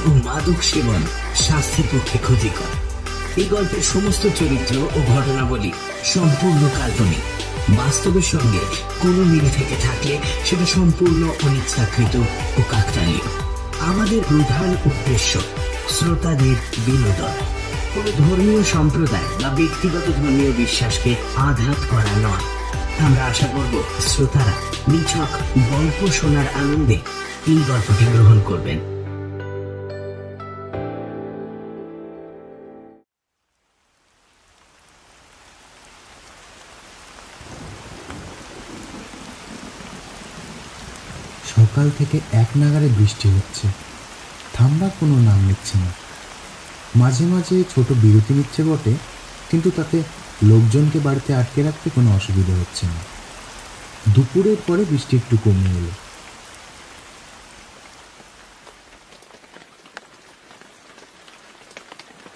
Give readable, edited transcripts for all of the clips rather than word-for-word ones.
ও মাদক সেবন স্বাস্থ্যের পক্ষে ক্ষতিকর। এই গল্পের সমস্ত চরিত্র ও ঘটনাবলী সম্পূর্ণ কাল্পনিক। বাস্তবের সঙ্গে কোনো মিল থেকে থাকলে সেটা সম্পূর্ণ অনিচ্ছাকৃত ও কাকতালীয়। আমাদের প্রধান উদ্দেশ্য শ্রোতাদের বিনোদন। কোন ধর্মীয় সম্প্রদায় বা ব্যক্তিগত ধর্মীয় বিশ্বাসকে আঘাত করা নয়। আমরা আশা করব শ্রোতারা নিছক গল্প শোনার আনন্দে এই গল্পটি গ্রহণ করবেন। সকাল থেকে এক নাগাড়ে বৃষ্টি হচ্ছে, থামবার কোনো নাম নিচ্ছে না। মাঝে মাঝে ছোট বিরতি নিচ্ছে বটে, কিন্তু তাতে লোকজনকে বাড়িতে আটকে রাখতে কোনো অসুবিধা হচ্ছে না। দুপুরের পরে বৃষ্টি একটু কমে এলো।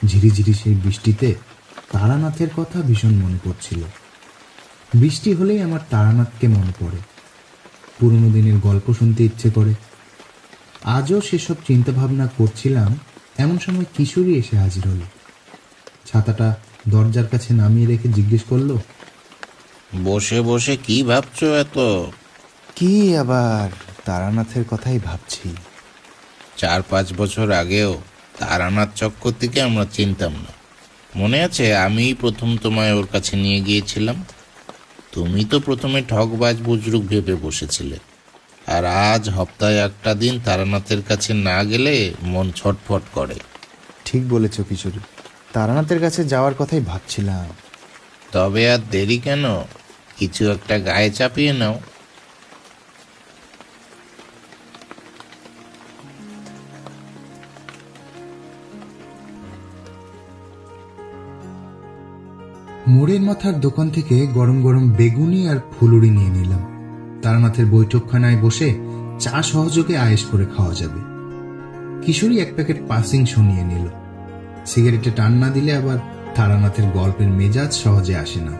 ঝিরিঝিরি সেই বৃষ্টিতে তারানাথের কথা ভীষণ মনে পড়ছিল। বৃষ্টি হলেই আমার তারানাথকে মনে পড়ে, পুরনো দিনের গল্প শুনতে ইচ্ছে করে। আজও সেসব চিন্তা ভাবনা করছিলাম, এমন সময় কিশোরী এসে হাজির হলো। ছাতাটা দরজার কাছে নামিয়ে রেখে জিজ্ঞেস করলো, বসে বসে কি ভাবছো এত? কি আবার, তারানাথের কথাই ভাবছি। 4-5 বছর আগেও তারানাথ চক্রবর্তীকে আমরা চিনতাম না। মনে আছে আমিই প্রথম তোমায় ওর কাছে নিয়ে গিয়েছিলাম? তুমি তো প্রথমে ঠকবাজ বুজরুক ভেবে বসেছিলে। আর আজ সপ্তাহে একটা দিন তারানাথের কাছে না গেলে মন ছটফট করে। ঠিক বলেছ কিশোরী, তারানাথের কাছে যাওয়ার কথাই ভাবছিলাম। তবে আর দেরি কেন, কিছু একটা গায়ে চাপিয়ে নাও। মোড়ের মাথার দোকান থেকে গরম গরম বেগুনি আর ফুলুরি নিয়ে নিলাম। তারানাথের বৈঠকখানায় বসে চা সহযোগে আয়েশ করে খাওয়া যাবে। কিশোরী এক প্যাকেট পাসিং শুনিয়ে নিল। সিগারেটে টান না দিলে আবার তারানাথের গল্পের মেজাজ সহজে আসে না।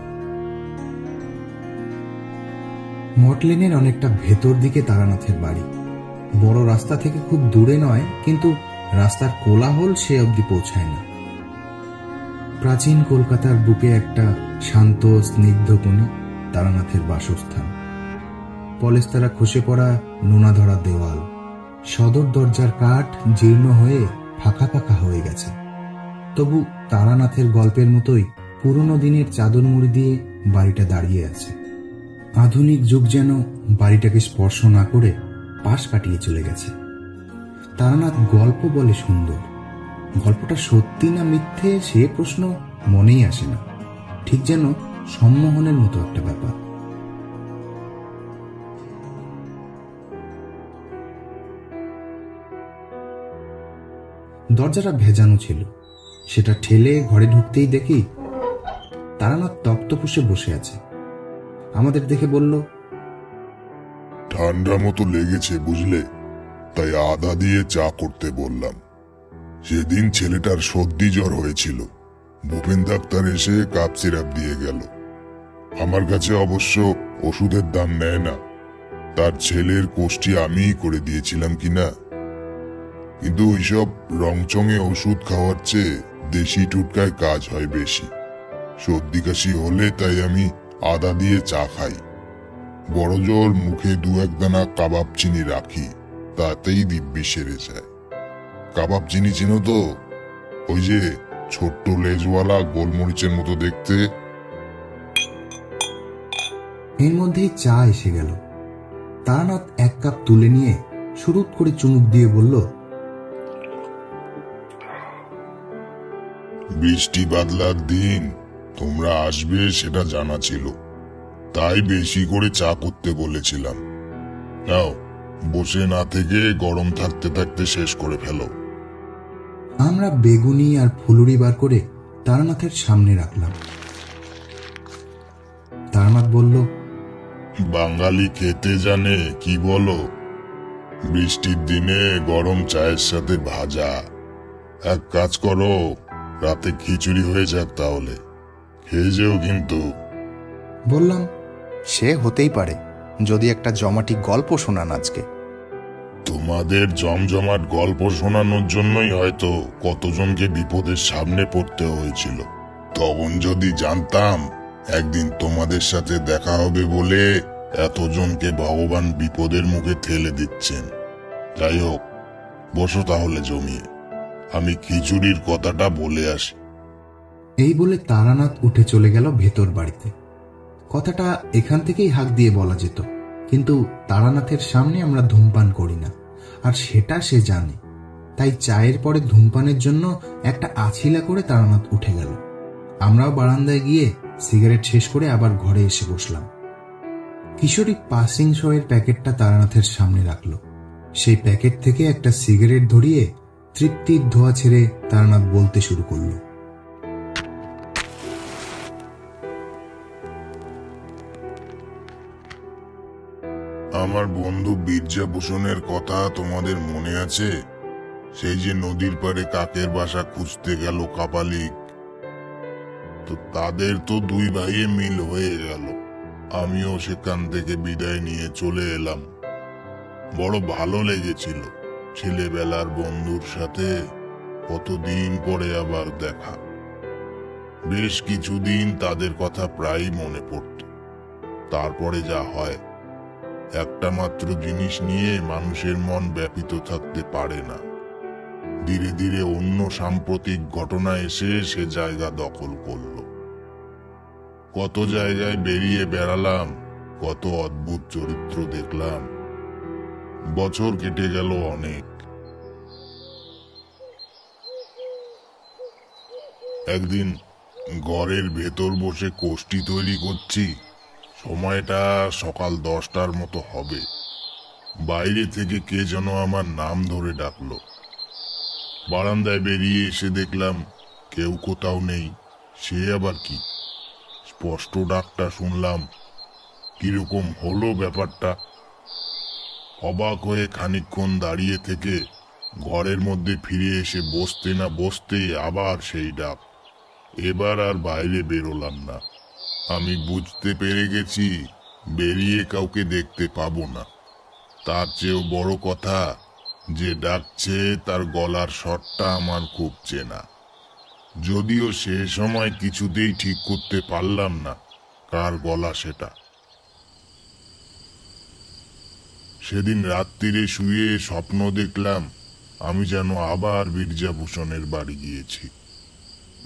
মটলেনের অনেকটা ভেতর দিকে তারানাথের বাড়ি। বড় রাস্তা থেকে খুব দূরে নয়, কিন্তু রাস্তার কোলাহল সে অবধি পৌঁছায় না। প্রাচীন কলকাতার বুকে একটা শান্ত স্নিগ্ধ কোণে তারানাথের বাসস্থান। পলেস্তারা খসে পড়া নোনা ধরা দেওয়াল, সদর দরজার কাঠ জীর্ণ হয়ে ফাঁকা ফাঁকা হয়ে গেছে। তবু তারানাথের গল্পের মতোই পুরনো দিনের চাদর মুড়ি দিয়ে বাড়িটা দাঁড়িয়ে আছে। আধুনিক যুগ যেন বাড়িটাকে স্পর্শ না করে পাশ কাটিয়ে চলে গেছে। তারানাথ গল্প বলে সুন্দর, গল্পটা সত্যি না মিথ্যে সে প্রশ্ন মনেই আসে না। ঠিক যেন সম্মোহনের মতো একটা ব্যাপার। দরজাটা ভেজানো ছিল, সেটা ঠেলে ঘরে ঢুকতেই দেখি তারানাথ তক্তপোষে বসে আছে। আমাদের দেখে বলল, ঠান্ডা মতো লেগেছে বুঝলে, তাই আদা দিয়ে চা করতে বললাম। সেদিন ছেলেটার সর্দি জ্বর হয়েছিল, ভূপেন ডাক্তার এসে কাপ সিরাপ দিয়ে গেল। আমার কাছে অবশ্য ওষুধের দাম নেয় না, তার ছেলের কোষ্ঠী আমিই করে দিয়েছিলাম কিনা। কিন্তু ওইসব রংচঙে ওষুধ খাওয়ার চেয়ে দেশি টুটকায় কাজ হয় বেশি। সর্দি কাশি হলে তাই আমি আদা দিয়ে চা খাই। বড় জোর মুখে 2-1 দানা কাবাব চিনি রাখি, তাতেই দিব্যি সেরে যায়। কাবাব চিনি চিনো তো? ওই যে ছোট্ট লেজওয়ালা গোলমরিচের মতো দেখতে। এর মধ্যেই চা এসে গেল। তারানাথ 1 কাপ তুলে নিয়ে শুরুত করে চুমুক দিয়ে বলল, বৃষ্টি বাদলার দিন তোমরা আসবে সেটা জানা ছিল, তাই বেশি করে চা করতে বলেছিলাম। নাও, বসে না থেকে গরম থাকতে থাকতে শেষ করে ফেলো। আমরা বেগুনি আর ফুলুরি বার করে তারানাথের সামনে রাখলাম। তারানাথ বলল, বাঙালি খেতে জানে কি বলো? বৃষ্টির দিনে গরম চায়ের সাথে ভাজা। এক কাজ করো, রাতে খিচুড়ি হয়ে যাক, তাহলে খেয়ে যেও কিন্তু। বললাম, সে হতেই পারে, যদি একটা জমাটি গল্প শোনান আজকে। তোমাদের জমজমাট গল্প শোনানোর জন্যই হয়তো কতজনকে বিপদের সামনে পড়তে হয়েছিল। তখন যদি জানতাম একদিন তোমাদের সাথে দেখা হবে বলে এতজনকে ভগবান বিপদের মুখে ঠেলে দিচ্ছেন। যাই হোক, বসো তাহলে জমিয়ে, আমি খিচুড়ির কথাটা বলে আসি। এই বলে তারানাথ উঠে চলে গেল ভেতর বাড়িতে। কথাটা এখান থেকেই হাঁক দিয়ে বলা যেত, কিন্তু তারানাথের সামনে আমরা ধূমপান করি না, আর সেটা সে জানে। তাই চায়ের পরে ধূমপানের জন্য একটা আছিলা করে তারানাথ উঠে গেল। আমরাও বারান্দায় গিয়ে সিগারেট শেষ করে আবার ঘরে এসে বসলাম। কিশোরী পাসিং শোয়ের প্যাকেটটা তারানাথের সামনে রাখলো। সেই প্যাকেট থেকে একটা সিগারেট ধরিয়ে তৃপ্তির ধোঁয়া ছেড়ে তারানাথ বলতে শুরু করলো। আমার বন্ধু বীরজাভূষণের কথা তোমাদের মনে আছে? সেই যে নদীর পাড়ে কাকের বাসা খুঁজতে গেল কাপালিক। তো তাদের তো দুই ভাইয়ে মিল হয়ে গেল। আমিও সেখান থেকে বিদায় নিয়ে চলে এলাম। বড় ভালো লেগেছিল ছেলেবেলার বন্ধুর সাথে কতদিন পরে আবার দেখা। বেশ কিছুদিন তাদের কথা প্রায়ই মনে পড়ত। তারপরে যা হয়, একটা মাত্র জিনিস নিয়ে মানুষের মন ব্যাপিত থাকতে পারে না। ধীরে ধীরে অন্য সাম্প্রতিক ঘটনা এসে সে জায়গা দখল করল। কত জায়গায় বেরিয়ে বেড়ালাম, কত অদ্ভুত চরিত্র দেখলাম। বছর কেটে গেল অনেক। একদিন ঘরের ভেতর বসে কোষ্ঠী তৈরি করছি। সময়টা সকাল 10টার মতো হবে। বাইরে থেকে কে যেন আমার নাম ধরে ডাকলো। বারান্দায় বেরিয়ে এসে দেখলাম কেউ কোথাও নেই। সে আবার কি? স্পষ্ট ডাকটা শুনলাম। কিরকম হলো ব্যাপারটা? অবাক হয়ে খানিকক্ষণ দাঁড়িয়ে থেকে ঘরের মধ্যে ফিরে এসে বসতে না বসতেই আবার সেই ডাক। এবার আর বাইরে বেরোলাম না। আমি বুঝতে পেরে গেছি বেরিয়ে কাউকে দেখতে পাবো না। তার চেয়েও বড় কথা, যে ডাকছে তার গলার স্বরটা আমার খুব চেনা। যদিও সে সময় কিছুতেই ঠিক করতে পারলাম না কার গলা সেটা। সেদিন রাত্রিরে শুয়ে স্বপ্ন দেখলাম আমি যেন আবার বীরজাভূষণের বাড়ি গিয়েছি।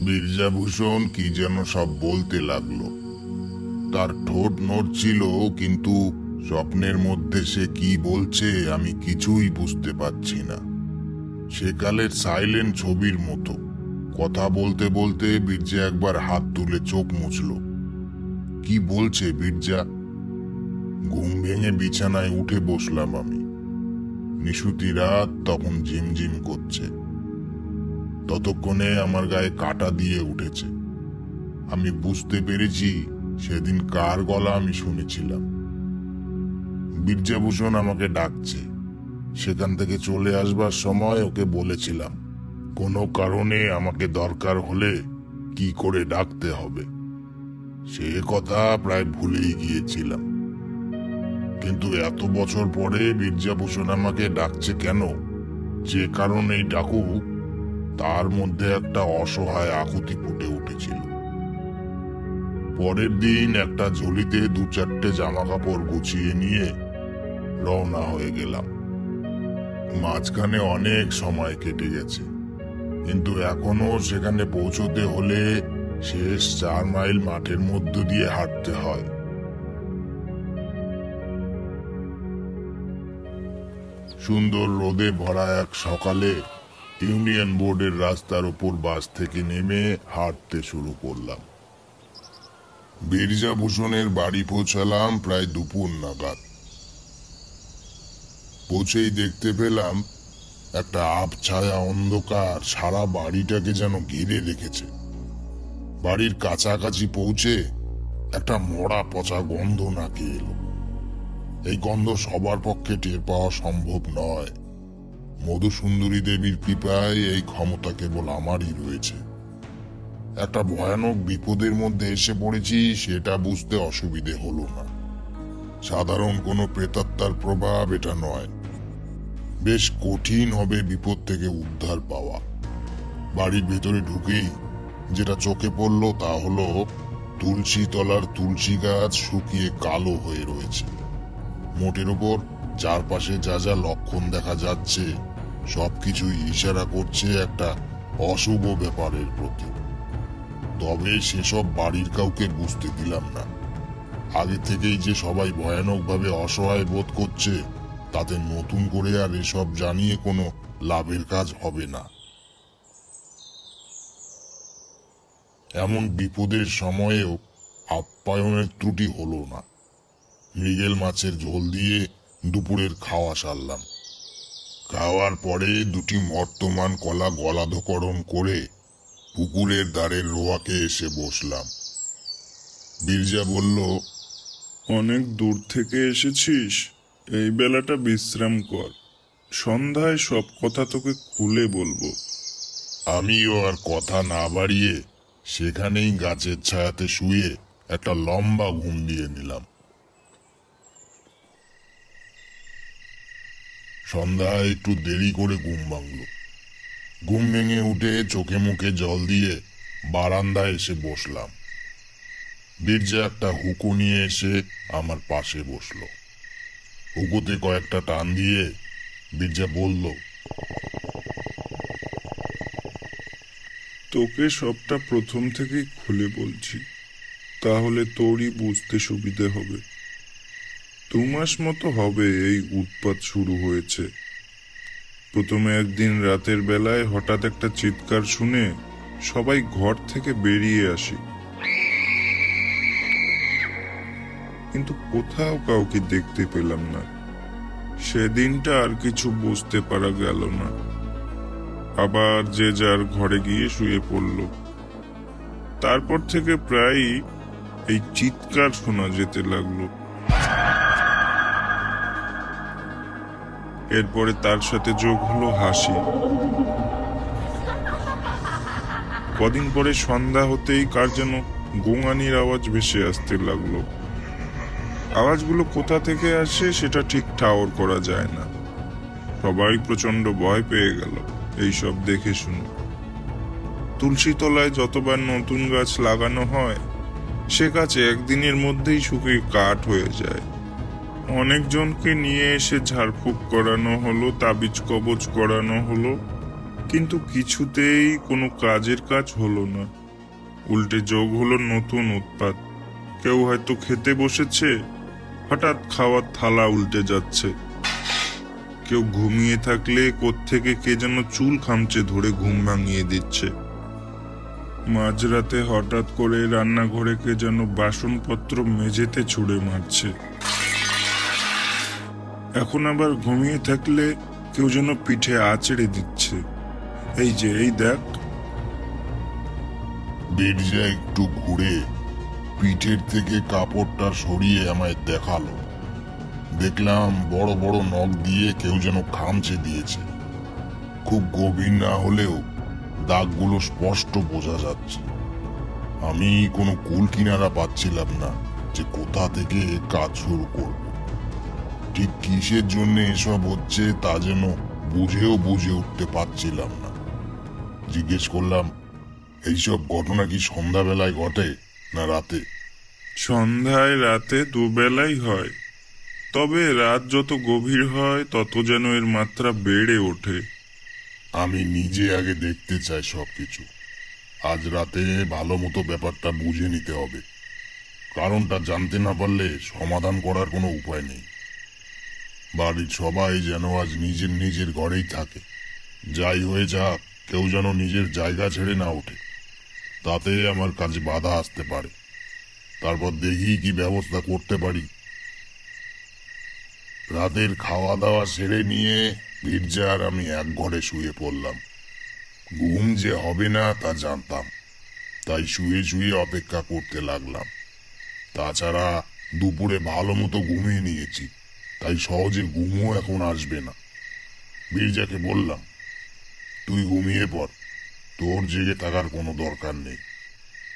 বীরজাভূষণ কি যেন সব বলতে লাগলো। তার ঠোঁট নড়ছিল, কিন্তু স্বপ্নের মধ্যে সে কি বলছে আমি কিছুই বুঝতে পারছি না। সেকালের সাইলেন্ট ছবির মতো। কথা বলতে বলতে বীরজা একবার হাত তুলে চোখ মুছল। কি বলছে বীরজা? ঘুম ভেঙে বিছানায় উঠে বসলাম আমি। নিশুতি রাত তখন ঝিমঝিম করছে। ততক্ষণে আমার গায়ে কাঁটা দিয়ে উঠেছে। আমি বুঝতে পেরেছি সেদিন কার গলা আমি শুনেছিলাম। বীরজাভূষণ আমাকে ডাকছে। সেখান থেকে চলে আসবার সময় ওকে বলেছিলাম কোনো কারণে আমাকে দরকার হলে কি করে ডাকতে হবে। সে কথা প্রায় ভুলেই গিয়েছিলাম। কিন্তু এত বছর পরে বীরজাভূষণ আমাকে ডাকছে কেন? যে কারণেই ডাকুক, তার মধ্যে একটা অসহায় আকুতি ফুটে উঠেছিল। পরের দিন একটা ঝুলিতে 2-4টে জামা কাপড় গুছিয়ে নিয়ে রওনা হয়ে গেলাম। মাঝখানে অনেক সময় কেটে গেছে, কিন্তু এখনো সেখানে পৌঁছতে হলে শেষ 4 মাইল মাঠের মধ্য দিয়ে হাঁটতে হয়। সুন্দর রোদে ভরা এক সকালে ইউনিয়ন বোর্ডের রাস্তার উপর বাস থেকে নেমে হাঁটতে শুরু করলাম। বীরজাভূষণের বাড়ি পৌঁছালাম প্রায় দুপুর নাগাদ। পৌঁছেই দেখতে পেলাম একটা আবছায়া অন্ধকার সারা বাড়িটাকে যেন ঘিরে রেখেছে। বাড়ির কাছাকাছি পৌঁছে একটা মরা পচা গন্ধ নাকে এলো। এই গন্ধ সবার পক্ষে টের পাওয়া সম্ভব নয়। মধুসুন্দরী দেবীর কৃপায় এই ক্ষমতা কেবল আমারই রয়েছে। একটা ভয়ানক বিপদের মধ্যে এসে পড়েছি সেটা বুঝতে অসুবিধে হলো না। সাধারণ কোনো প্রেতাত্মার প্রভাব এটা নয়। বেশ কঠিন হবে বিপদ থেকে উদ্ধার পাওয়া। বাড়ির ভেতরে ঢুকেই যেটা চোখে পড়ল তা হলো তুলসী তলার তুলসী গাছ শুকিয়ে কালো হয়ে রয়েছে। মোটের উপর চারপাশে যা যা লক্ষণ দেখা যাচ্ছে সবকিছুই ইশারা করছে একটা অশুভ ব্যাপারের প্রতি। তবে সেসব বাড়ির কাউকে বুঝতে দিলাম না। আগে থেকেই যে সবাই ভয়ানকভাবে অসহায় বোধ করছে, তাতে নতুন করে আর এসব জানিয়ে কোনো লাভের কাজ হবে না। এমন বিপদের সময়েও আপ্যায়নের ত্রুটি হলো না। মৃগেল মাছের ঝোল দিয়ে দুপুরের খাওয়া সারলাম। খাওয়ার পরে দুটি মর্তমান কলা গলাধকরণ করে পুকুরের ধারের রোয়াকে এসে বসলাম। বীরজা বলল, অনেক দূর থেকে এসেছিস, এই বেলাটা বিশ্রাম কর, সন্ধ্যায় সব কথা তোকে খুলে বলবো। আমিও আর কথা না বাড়িয়ে সেখানেই গাছের ছায়াতে শুয়ে একটা লম্বা ঘুম দিয়ে নিলাম। সন্ধ্যায় একটু দেরি করে ঘুম ভাঙল। ঘুম ভেঙে উঠে চোখে মুখে জল দিয়ে বারান্দায় এসে বসলাম। বীরজা একটা হুকো নিয়ে এসে আমার পাশে বসলো। হুকোতে কয়েকটা টান দিয়ে বীরজা বলল, তোকে সবটা প্রথম থেকেই খুলে বলছি, তাহলে তোরই বুঝতে সুবিধে হবে। 2 মাস মতো হবে এই উৎপাত শুরু হয়েছে। প্রথমে একদিন রাতের বেলায় হঠাৎ একটা চিৎকার শুনে সবাই ঘর থেকে বেরিয়ে আসি, কিন্তু কোথাও কাউকে দেখতে পেলাম না। সেদিনটা আর কিছু বুঝতে পারা গেল না। আবার যে যার ঘরে গিয়ে শুয়ে পড়ল। তারপর থেকে প্রায়ই এই চিৎকার শোনা যেতে লাগলো। এরপরে তার সাথে যোগ হলো হাসি। কদিন পরে সন্ধ্যা হতেই কার যেন গোঙানির আওয়াজ ভেসে আসতে লাগলো। আওয়াজগুলো কোথা থেকে আসে সেটা ঠিক ঠাওর করা যায় না। সবাই প্রচন্ড ভয় পেয়ে গেল এইসব দেখে শুনে। তুলসী তলায় যতবার নতুন গাছ লাগানো হয়, সে গাছে একদিনের মধ্যেই শুকিয়ে কাঠ হয়ে যায়। অনেকজনকে নিয়ে এসে ঝাড়ফুঁক করানো হলো, তাবিজ কবজ করানো হলো, কিন্তু কিছুতেই কোনো কাজের কাজ হলো না। উল্টে যোগ হলো নতুন উৎপাত। কেউ হয়তো খেতে বসেছে, হঠাৎ খাওয়ার থালা উল্টে যাচ্ছে। কেউ ঘুমিয়ে থাকলে কোত্থেকে কে যেন চুল খামচে ধরে ঘুম ভাঙিয়ে দিচ্ছে। মাঝরাতে হঠাৎ করে রান্নাঘরে কে যেন বাসনপত্র মেঝেতে ছুঁড়ে মারছে। এখন আবার ঘুমিয়ে থাকলে কেউ যেন পিঠে আঁচড়ে দিচ্ছে। এই যে, এই দেখ। বীরজা একটু ঘুরে পিঠের থেকে কাপড়টা সরিয়ে আমায় দেখালো। দেখলাম বড় বড় নখ দিয়ে কেউ যেন খামচে দিয়েছে। খুব গভীর না হলেও দাগগুলো স্পষ্ট বোঝা যাচ্ছে। আমি কোনো কুল কিনারা পাচ্ছিলাম না যে কোথা থেকে কাজ শুরু করব। ঠিক কিসের জন্য এসব হচ্ছে তা যেন বুঝে উঠতে পারছিলাম না। জিজ্ঞেস করলাম, এইসব ঘটনা কি সন্ধ্যাবেলায় ঘটে না রাতে? সন্ধ্যায় রাতে দুবেলাই হয়, তবে রাত যত গভীর হয় তত যেন এর মাত্রা বেড়ে ওঠে। আমি নিজে আগে দেখতে চাই সবকিছু। আজ রাতে ভালো মতো ব্যাপারটা বুঝে নিতে হবে। কারণটা জানতে না পারলে সমাধান করার কোনো উপায় নেই। বাড়ির সবাই যেন আজ নিজের নিজের ঘরেই থাকে। যাই হয়ে যাক, কেউ যেন নিজের জায়গা ছেড়ে না ওঠে, তাতে আমার কাজে বাধা আসতে পারে। তারপর দেখি কি ব্যবস্থা করতে পারি। রাতের খাওয়া দাওয়া সেরে নিয়ে বীরজা আর আমি এক ঘরে শুয়ে পড়লাম। ঘুম যে হবে না তা জানতাম, তাই শুয়ে শুয়ে অপেক্ষা করতে লাগলাম। তাছাড়া দুপুরে ভালো মতো ঘুমিয়ে নিয়েছি, তাই সহজে ঘুমও এখন আসবে না। বীরজাকে বললাম, তুই ঘুমিয়ে পড়, তোর জেগে থাকার কোনো দরকার নেই।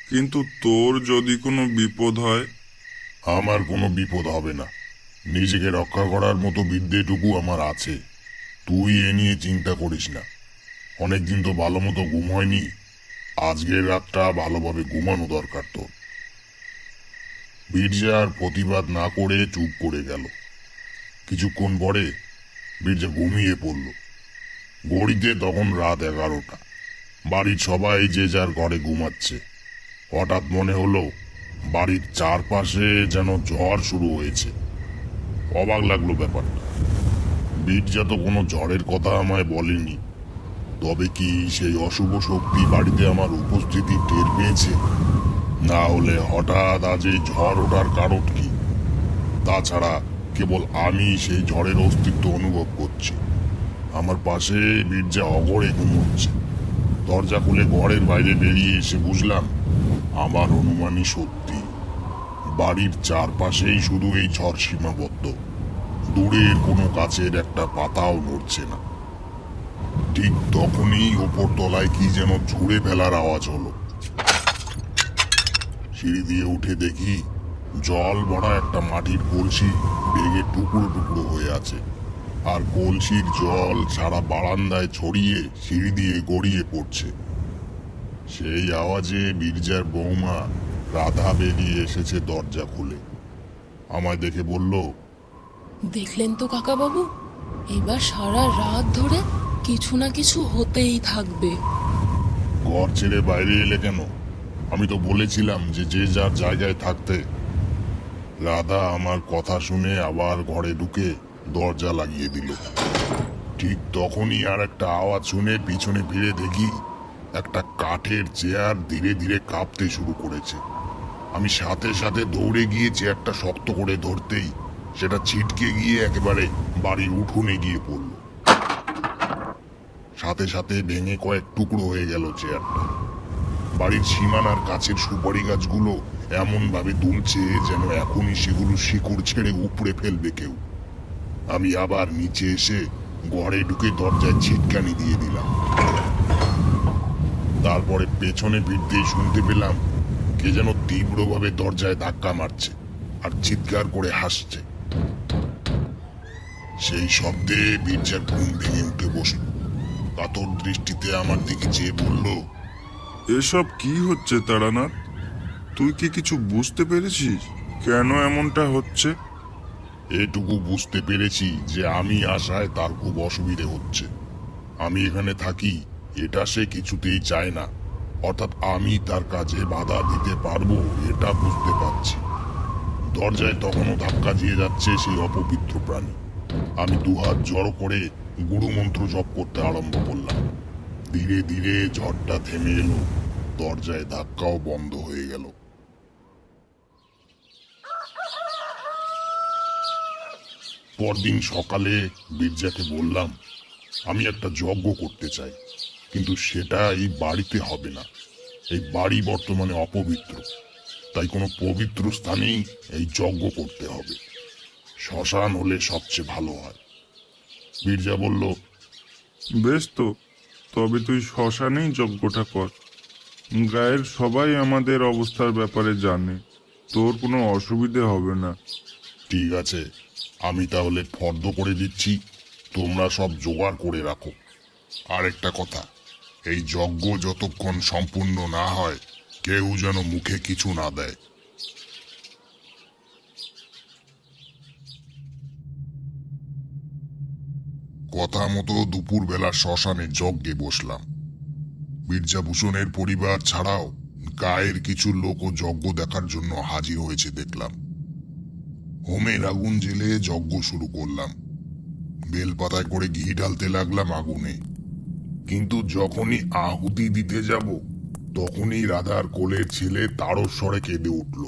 কিন্তু তোর যদি কোনো বিপদ হয়? আমার কোনো বিপদ হবে না। নিজেকে রক্ষা করার মতো বিদ্যেটুকু আমার আছে। তুই এ নিয়ে চিন্তা করিস না। অনেকদিন তো ভালো মতো ঘুম হয়নি, আজকের রাতটা ভালোভাবে ঘুমানো দরকার তোর। বীরজা আর প্রতিবাদ না করে চুপ করে গেল। কিছুক্ষণ পরে বীরজা ঘুমিয়ে পড়ল। ঘড়িতে তখন রাত 11টা। বাড়ির সবাই যে যার ঘরে ঘুমাচ্ছে। হঠাৎ মনে হলো বাড়ির চারপাশে যেন ঝড় শুরু হয়েছে। অবাক লাগলো ব্যাপারটা। বীরজা তো কোনো ঝড়ের কথা আমায় বলেনি। তবে কি সেই অশুভ শক্তি বাড়িতে আমার উপস্থিতি টের পেয়েছে? না হলে হঠাৎ আজ এই ঝড় ওঠার কারণ কি? তাছাড়া কেবল আমি সেই ঝড়ের অস্তিত্ব অনুভব করছি। আমার পাশে বীরজা অগরে ঘুমোচ্ছে। দরজা খুলে ঘরের বাইরে বেরিয়ে এসে বুঝলাম আমার অনুমানই সত্যি। বাড়ির চারপাশেই শুধু এই ঝড় সীমাবদ্ধ। দূরের কোনো গাছের একটা পাতাও নড়ছে না। ঠিক তখনই ওপর তলায় কি যেন ছুঁড়ে ফেলার আওয়াজ হলো। সিঁড়ি দিয়ে উঠে দেখি জল ভরা একটা মাটির কলসি ভেঙে টুকরো টুকরো হয়ে আছে, আর কলসির জল সারা বারান্দায় ছড়িয়ে সিঁড়ি দিয়ে গড়িয়ে পড়ছে। সেই আওয়াজে বীরজার বৌমা রাধা বেরিয়ে এসেছে দরজা খুলে। আমায় দেখে বলল, দেখলেন তো কাকা বাবু, এবার সারা রাত ধরে কিছু না কিছু হতেই থাকবে। ঘর ছেড়ে বাইরে এলে কেন? আমি তো বলেছিলাম যে যে যার জায়গায় থাকতে। রাধা আমার কথা শুনে আবার ঘরে ঢুকে দরজা লাগিয়ে দিল। ঠিক তখনই আর একটা আওয়াজ শুনে পিছনে ফিরে দেখি একটা কাঠের চেয়ার ধীরে ধীরে কাঁপতে শুরু করেছে। আমি সাথে সাথে দৌড়ে গিয়ে চেয়ারটা শক্ত করে ধরতেই সেটা ছিটকে গিয়ে একেবারে বাড়ির উঠোনে গিয়ে পড়ল। সাথে সাথে ভেঙে কয়েক টুকরো হয়ে গেল চেয়ারটা। বাড়ির সীমানার কাছের সুপারি গাছগুলো এমন ভাবে দুলছে যেন এখনই সেগুলো শিকড় ছেড়ে উপড়ে ফেলবে কেউ। আমি আবার নিচে এসে ঘরে ঢুকে দরজায় ছিটকানি দিয়ে দিলাম। তারপরে পেছনে ফিরতেই শুনতে পেলাম কে যেন তীব্রভাবে দরজায় ধাক্কা মারছে আর চিৎকার করে হাসছে। সেই শব্দে বীরজার ঘুম ভেঙে উঠে বসল। কাতর দৃষ্টিতে আমার দিকে চেয়ে বলল, এসব কি হচ্ছে তারানাথ? তুই কি কিছু বুঝতে পেরেছিস কেন এমনটা হচ্ছে? এটুকু বুঝতে পেরেছি যে আমি আসায় তার খুব অসুবিধে হচ্ছে। আমি এখানে থাকি এটা সে কিছুতেই চায় না, অর্থাৎ আমি তার কাজে বাধা দিতে পারবো এটা বুঝতে পারছি। দরজায় তখনও ধাক্কা দিয়ে যাচ্ছে সেই অপবিত্র প্রাণী। আমি দুহাত জড়ো করে গুরু মন্ত্র জপ করতে আরম্ভ করলাম। ধীরে ধীরে ঝড়টা থেমে এলো, দরজায় ধাক্কাও বন্ধ হয়ে গেল। পরদিন সকালে বীরজাকে বললাম আমি একটা যজ্ঞ করতে চাই, কিন্তু সেটা এই বাড়িতে হবে না। এই বাড়ি বর্তমানে অপবিত্র, তাই কোনো পবিত্র স্থানেই এই যজ্ঞ করতে হবে। শ্মশান হলে সবচেয়ে ভালো হয়। বীরজা বলল, বেশ তো, তবে তুই শ্মশানেই যজ্ঞটা কর। গায়ের সবাই আমাদের অবস্থার ব্যাপারে জানে, তোর কোনো অসুবিধে হবে না। ঠিক আছে, আমি তাহলে ফর্দ করে দিচ্ছি, তোমরা সব জোগাড় করে রাখো। আর একটা কথা, এই যজ্ঞ যতক্ষণ সম্পূর্ণ না হয় কেউ যেন মুখে কিছু না দেয়। কথা মতো দুপুরবেলা শ্মশানে যজ্ঞে বসলাম। বীরজাভূষণের পরিবার ছাড়াও গায়ের কিছু লোকও যজ্ঞ দেখার জন্য হাজির হয়েছে দেখলাম। হোমের আগুন জেলে যজ্ঞ শুরু করলাম। বেলপাতায় করে ঘি ঢালতে লাগলাম আগুনে। কিন্তু যখনই আহুতি দিতে যাব তখনই রাধার কোলের ছেলে তারস্বরে কেঁদে উঠল।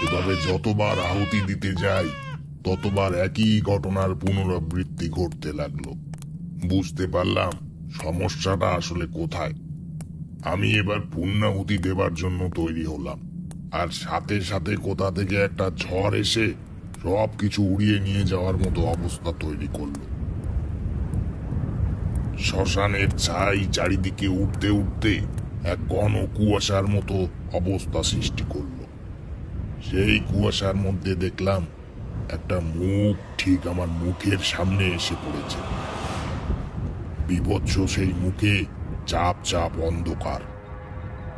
এভাবে যতবার আহুতি দিতে যাই ততবার একই ঘটনার পুনরাবৃত্তি ঘটতে লাগলো। বুঝতে পারলাম সমস্যাটা আসলে কোথায়। আমি এবার পূর্ণাহুতি দেবার জন্য তৈরি হলাম, আর সাথে সাথে কোথা থেকে একটা ঝড় এসে সবকিছু উড়িয়ে নিয়ে যাওয়ার মতো অবস্থা তৈরি করলো। শ্মশানের ছাই চারিদিকে উঠতে উঠতে এক ঘন কুয়াশার মতো অবস্থা সৃষ্টি করলো। সেই কুয়াশার মধ্যে দেখলাম একটা মুখ ঠিক আমার মুখের সামনে এসে পড়েছে। বিভৎস সেই মুখে চাপ চাপ অন্ধকার।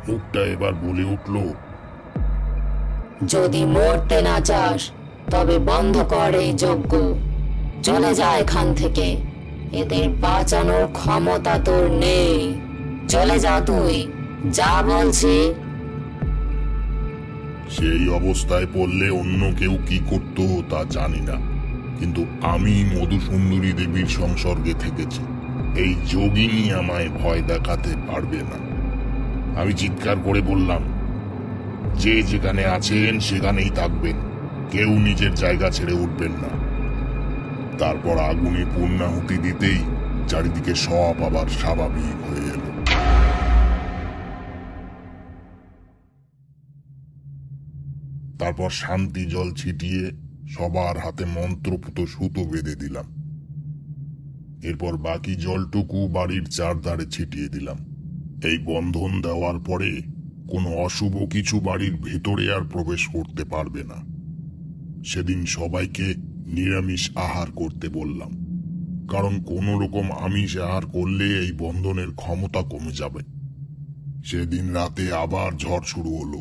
মুখটা এবার বলে উঠল, যদি মরতে না চাস তবে বন্ধ কর এই যজ্ঞ, চলে যা এখান থেকে, এদের বাঁচানোর ক্ষমতা তোর নেই, চলে যা তুই, যা বলছি। সেই অবস্থায় পড়লে অন্য কেউ কি করত তা জানি না, কিন্তু আমি মধুসুন্দরী দেবীর সংসর্গে থেকেছি। এই যোগিনী আমায় ভয় দেখাতে পারবে না। আমি চিৎকার করে বললাম, যে যেখানে আছেন সেখানেই থাকবেন, কেউ নিজের জায়গা ছেড়ে উঠবেন না। তারপর আগুনে পূর্ণাহুতি দিতেই চারিদিকে সব আবার স্বাভাবিক হয়ে এলো। তারপর শান্তি জল ছিটিয়ে সবার হাতে মন্ত্রপুত সুতো বেঁধে দিলাম। এরপর বাকি জলটুকু বাড়ির চারধারে ছিটিয়ে দিলাম। এই বন্ধন দেওয়ার পরে কোনো অশুভ কিছু বাড়ির ভেতরে আর প্রবেশ করতে পারবে না। সেদিন সবাইকে নিরামিষ আহার করতে বললাম, কারণ কোনো রকম আমিষ আহার করলে এই বন্ধনের ক্ষমতা কমে যাবে। সেদিন রাতে আবার ঝড় শুরু হলো,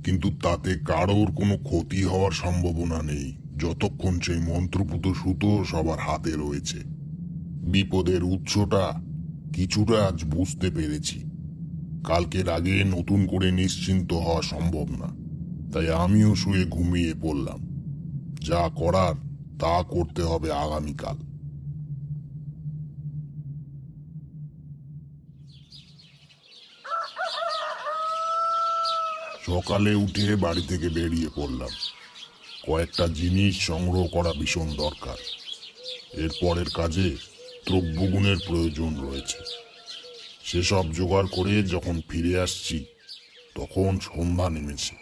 কিন্তু তাতে কারোর কোনো ক্ষতি হওয়ার সম্ভাবনা নেই যতক্ষণ সেই মন্ত্রপুত সুতো সবার হাতে রয়েছে। বিপদের উৎসটা কিছুটা আজ বুঝতে পেরেছি। কালকের আগে নতুন করে নিশ্চিন্ত হওয়া সম্ভব না, তাই আমিও শুয়ে ঘুমিয়ে পড়লাম। যা করার তা করতে হবে আগামীকাল। সকালে উঠে বাড়ি থেকে বেরিয়ে পড়লাম। কয়েকটা জিনিস সংগ্রহ করা ভীষণ দরকার। এরপরের কাজে দ্রব্যগুণের প্রয়োজন রয়েছে। সেসব জোগাড় করে যখন ফিরে আসছি তখন সন্ধ্যা নেমেছে।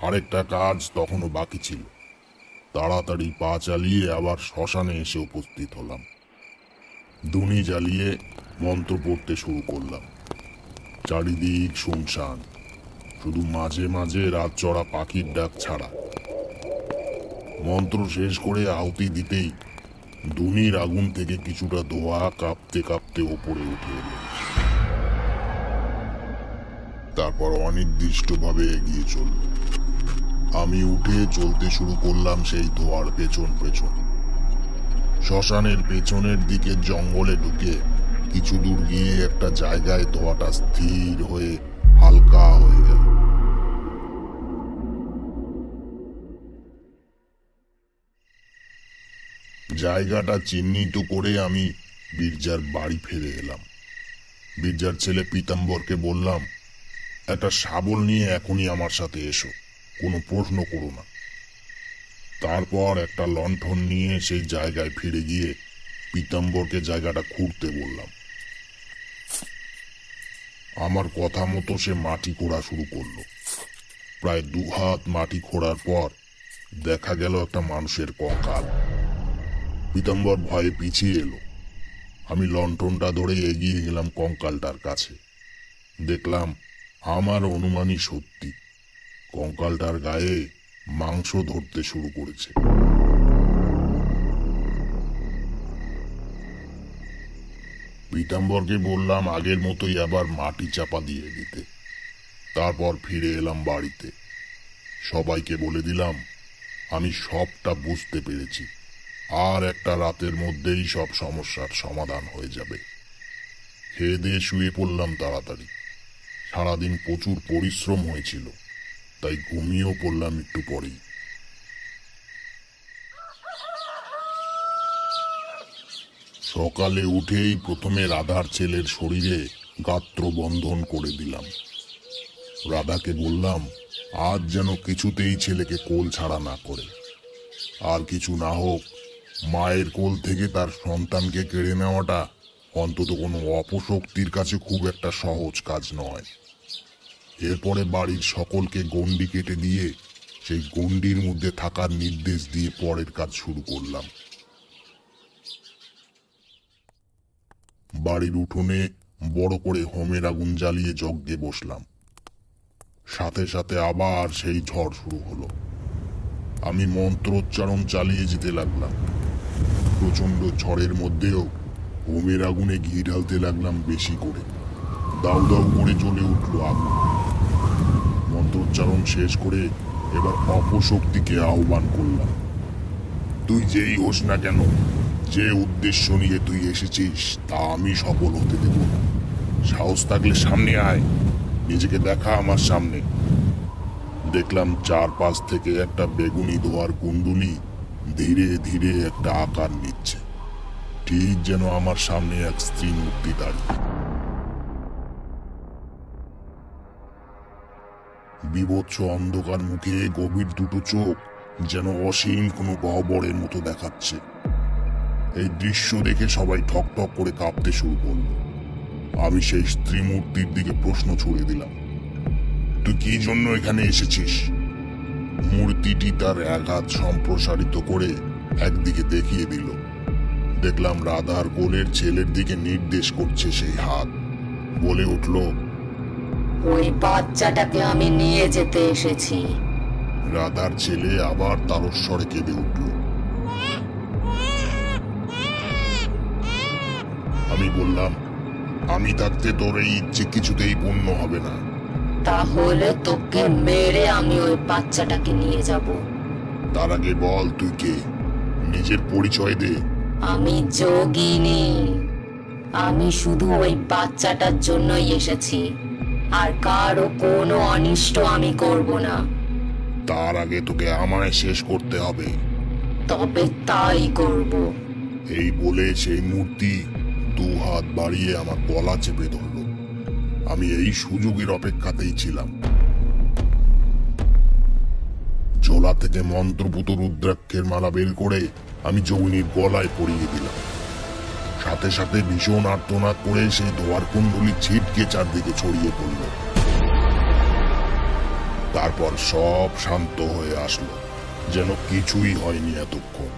আরেকটা কাজ তখনও বাকি ছিল। তাড়াতাড়ি পা চালিয়ে আবার শ্মশানে এসে উপস্থিত হলাম। ধুনি জ্বালিয়ে মন্ত্র পড়তে শুরু করলাম। চারিদিক শুনশান, শুধু মাঝে মাঝে রাত চড়া পাখির ডাক ছাড়া। মন্ত্র শেষ করে আহুতি দিতেই ধুনির আগুন থেকে কিছুটা ধোঁয়া কাঁপতে কাঁপতে ওপরে উঠে এলো। তারপর অনির্দিষ্টভাবে এগিয়ে চলল। আমি উঠে চলতে শুরু করলাম সেই ধোঁয়ার পেছন পেছন। শ্মশানের পেছনের দিকে জঙ্গলে ঢুকে কিছু দূর গিয়ে একটা জায়গায় ধোঁয়াটা স্থির হয়ে হালকা হয়ে গেল। জায়গাটা চিহ্নিত করে আমি বীরজার বাড়ি ফিরে এলাম। বীরজার ছেলে পীতাম্বরকে বললাম, একটা শাবল নিয়ে এখনই আমার সাথে এসো, কোনো প্রশ্ন করো না। তারপর একটা লণ্ঠন নিয়ে সেই জায়গায় ফিরে গিয়ে পীতাম্বরকে জায়গাটা খুঁড়তে বললাম। আমার কথা মতো সে মাটি খোঁড়া শুরু করলো। প্রায় 2 হাত মাটি খোঁড়ার পর দেখা গেল একটা মানুষের কঙ্কাল। পীতাম্বর ভয়ে পিছিয়ে এলো। আমি লণ্ঠনটা ধরে এগিয়ে গেলাম কঙ্কালটার কাছে। দেখলাম আমার অনুমানই সত্যি, কঙ্কালটার গায়ে মাংস ধরতে শুরু করেছে। পীতাম্বরকে বললাম আগের মতোই আবার মাটি চাপা দিয়ে দিতে। তারপর ফিরে এলাম বাড়িতে। সবাইকে বলে দিলাম আমি সবটা বুঝতে পেরেছি, আর একটা রাতের মধ্যেই সব সমস্যার সমাধান হয়ে যাবে। খেয়ে দিয়ে শুয়ে পড়লাম তাড়াতাড়ি। সারাদিন প্রচুর পরিশ্রম হয়েছিল, তাই ঘুমিয়েও পড়লাম একটু পরেই। সকালে উঠেই প্রথমে রাধার ছেলের শরীরে গাত্র বন্ধন করে দিলাম। রাধাকে বললাম আজ যেন কিছুতেই ছেলেকে কোল ছাড়া না করে। আর কিছু না হোক, মায়ের কোল থেকে তার সন্তানকে কেড়ে নেওয়াটা অন্তত কোনো অপশক্তির কাছে খুব একটা সহজ কাজ নয়। এরপরে বাড়ির সকলকে গণ্ডি কেটে দিয়ে সেই গণ্ডির মধ্যে থাকার নির্দেশ দিয়ে পরের কাজ শুরু করলাম। বাড়ির উঠোনে বড় করে হোমের আগুন জ্বালিয়ে যজ্ঞে বসলাম। সাথে সাথে আবার সেই ঝড় শুরু হলো। আমি মন্ত্রোচ্চারণ চালিয়ে যেতে লাগলাম। প্রচন্ড ঝড়ের মধ্যেও হোমের আগুনে ঘি ঢালতে লাগলাম বেশি করে। দাউ দাউ করে জ্বলে উঠল আগুন। মন্ত্রোচ্চারণ শেষ করে এবার অপশক্তিকে আহ্বান করলাম। তুই যেই হোস না কেন, যে উদ্দেশ্য নিয়ে তুই এসেছিস তা আমি সফল হতে দেব না। সাহস থাকলে সামনে আয়, নিজেকে দেখা আমার সামনে। দেখলাম চারপাশ থেকে একটা বেগুনি ধোয়ার কুণ্ডুলি ধীরে ধীরে একটা আকার নিচ্ছে, ঠিক যেন আমার সামনে এক স্ত্রী মূর্তি দাঁড়িয়ে। বিভৎস অন্ধকার মুখে গভীর দুটো চোখ যেন অসীম কোনো গহ্বরের মতো দেখাচ্ছে। এই দৃশ্য দেখে সবাই ঠক ঠক করে কাঁপতে শুরু করল। আমি সেই স্ত্রী মূর্তির দিকে প্রশ্ন ছুড়ে দিলাম, তুই কি জন্য এখানে এসেছিস? মূর্তিটি তার এক হাত সম্প্রসারিত করে একদিকে দেখিয়ে দিল। দেখলাম রাধার কোলের ছেলের দিকে নির্দেশ করছে সেই হাত। বলে উঠল, ওই বাচ্চাটাকে আমি নিয়ে যেতে এসেছি। রাধার ছেলে আবার তারস্বরে কেঁদে উঠল। আমি বললাম, আমি থাকতে তোর এই ইচ্ছে কিছুতেই পূর্ণ হবে না। তাহলে তোকে মেরে আমি ওই বাচ্চাটাকে নিয়ে যাব। তার আগে বল তুই কে, নিজের পরিচয় দে। আমি যোগিনী। আমি শুধু ওই বাচ্চাটার জন্যই এসেছি, আর কারো কোনো অনিষ্ট আমি করব না। তার আগে তোকে আমায় শেষ করতে হবে। তবে তাই করব। এই বলে সেই মূর্তি দু হাত বাড়িয়ে আমার গলা চেপে ধরল। আমি এই সুযোগের অপেক্ষাতেই ছিলাম। ঝোলা থেকে মন্ত্রপুত রুদ্রাক্ষের মালা বের করে আমি যোগিনীর গলায় পরিয়ে দিলাম। সাথে সাথে ভীষণ আর্তনাদ করে সেই ধোয়ার কুণ্ডলী ছিটকে চারদিকে ছড়িয়ে পড়ল। তারপর সব শান্ত হয়ে আসলো, যেন কিছুই হয়নি এতক্ষণ।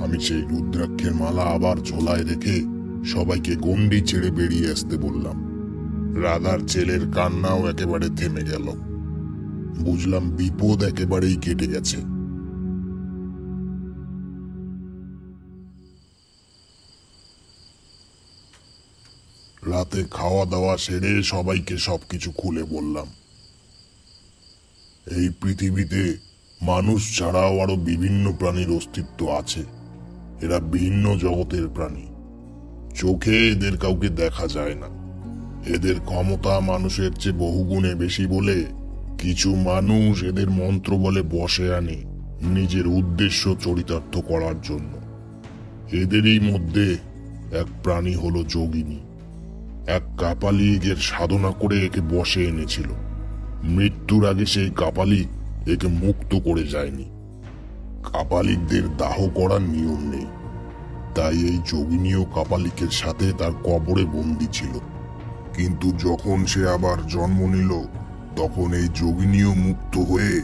আমি সেই রুদ্রাক্ষের মালা আবার ঝোলায় রেখে সবাইকে গণ্ডি ছেড়ে বেরিয়ে আসতে বললাম। রাধার ছেলের কান্নাও একেবারে থেমে গেল। বুঝলাম বিপদ একেবারেই কেটে গেছে। রাতে খাওয়া দাওয়া সেরে সবাইকে সবকিছু খুলে বললাম। এই পৃথিবীতে মানুষ ছাড়াও আরো বিভিন্ন প্রাণীর অস্তিত্ব আছে। এরা ভিন্ন জগতের প্রাণী। চোখে এদের কাউকে দেখা যায় না। এদের ক্ষমতা মানুষের চেয়ে বহুগুণে বেশি বলে কিছু মানুষ এদের মন্ত্র বলে বশে আনে নিজের উদ্দেশ্য চরিতার্থ করার জন্য। এদেরই মধ্যে এক প্রাণী হলো যোগিনী। এক কাপালিক এর সাধনা করে একে বশে এনেছিল। মৃত্যুর আগে সেই কাপালিক একে মুক্ত করে যায়নি। কাপালিকদের দাহ করার নিয়ম নেই, তাই এই যোগিনীও কাপালিকের সাথে তার কবরে বন্দী ছিল। কিন্তু যখন সে আবার জন্ম নিল, তখন এই যোগিনীও মুক্ত হয়ে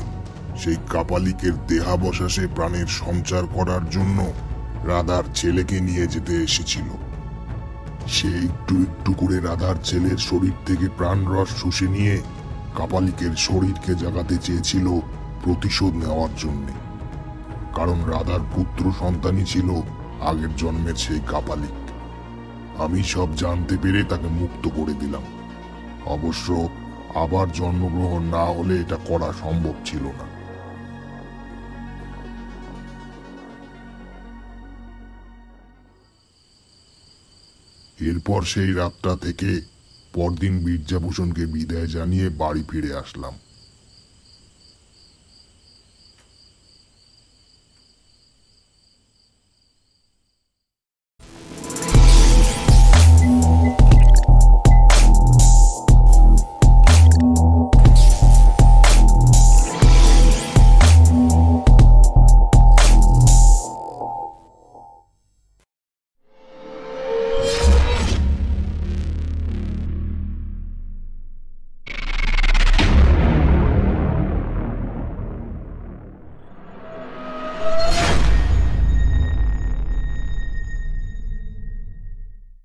সেই কাপালিকের দেহাবশেষে প্রাণের সঞ্চার করার জন্য রাধার ছেলেকে নিয়ে যেতে এসেছিল। সে একটু একটু করে রাধার ছেলের শরীর থেকে প্রাণরস শুষে নিয়ে কাপালিকের শরীরকে জাগাতে চেয়েছিল প্রতিশোধ নেওয়ার জন্য। কারণ রাধার পুত্র সন্তানই ছিল আগের জন্মের সেই কাপালিক। আমি সব জানতে পেরে তাকে মুক্ত করে দিলাম। অবশ্য আবার জন্মগ্রহণ না হলে এটা করা সম্ভব ছিল না। এরপর সেই রাতটা থেকে পরদিন বিদ্যাভূষণকে বিদায় জানিয়ে বাড়ি ফিরে আসলাম।